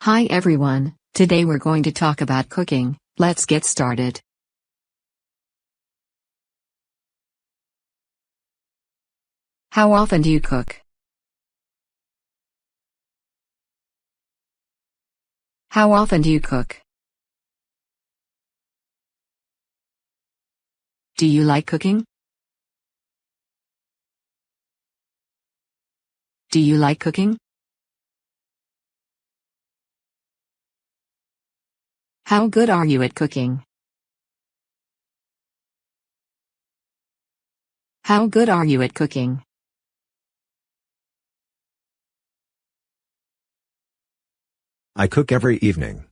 Hi everyone, today we're going to talk about cooking. Let's get started. How often do you cook? How often do you cook? Do you like cooking? Do you like cooking? How good are you at cooking? How good are you at cooking? I cook every evening.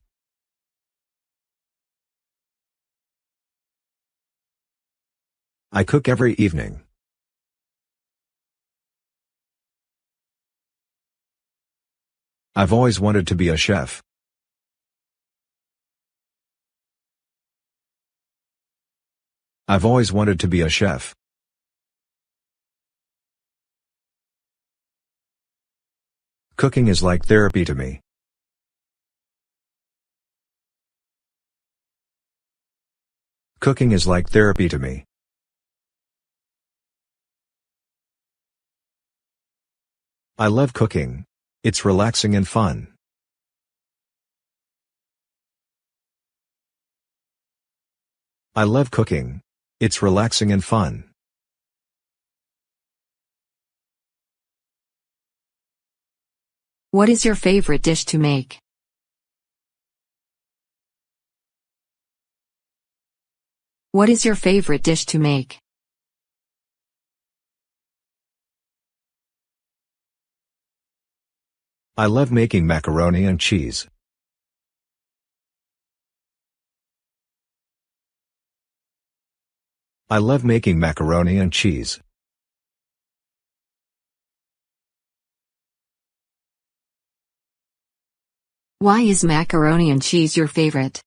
I cook every evening. I've always wanted to be a chef. I've always wanted to be a chef. Cooking is like therapy to me. Cooking is like therapy to me. I love cooking. It's relaxing and fun. I love cooking. It's relaxing and fun. What is your favorite dish to make? What is your favorite dish to make? I love making macaroni and cheese. I love making macaroni and cheese. Why is macaroni and cheese your favorite?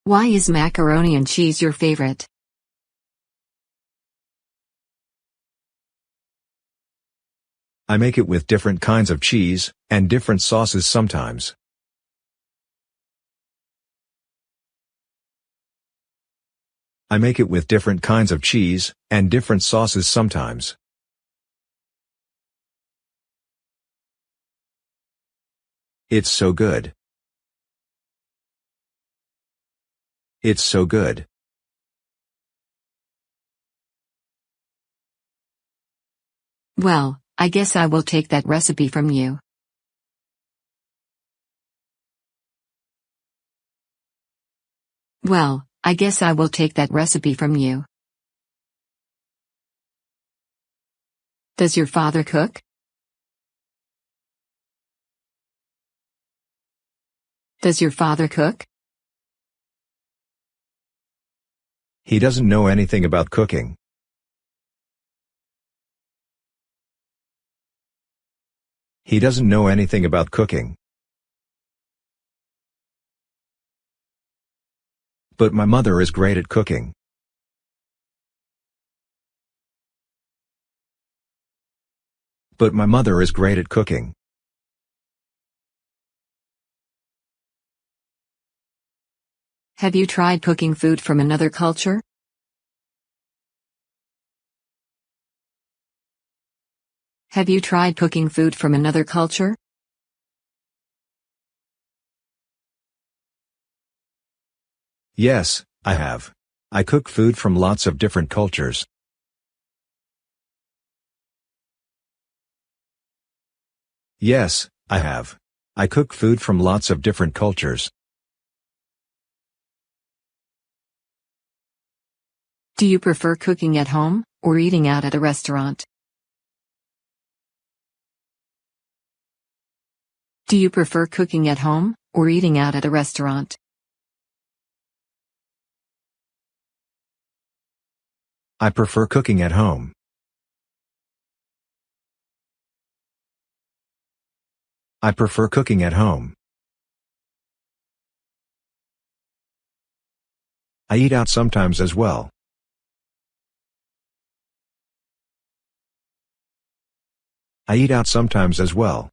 Why is macaroni and cheese your favorite? I make it with different kinds of cheese, and different sauces sometimes. I make it with different kinds of cheese, and different sauces sometimes. It's so good. It's so good. Well, I guess I will take that recipe from you. Well, I guess I will take that recipe from you. Does your father cook? Does your father cook? He doesn't know anything about cooking. He doesn't know anything about cooking. But my mother is great at cooking. But my mother is great at cooking. Have you tried cooking food from another culture? Have you tried cooking food from another culture? Yes, I have. I cook food from lots of different cultures. Yes, I have. I cook food from lots of different cultures. Do you prefer cooking at home, or eating out at a restaurant? Do you prefer cooking at home, or eating out at a restaurant? I prefer cooking at home. I prefer cooking at home. I eat out sometimes as well. I eat out sometimes as well.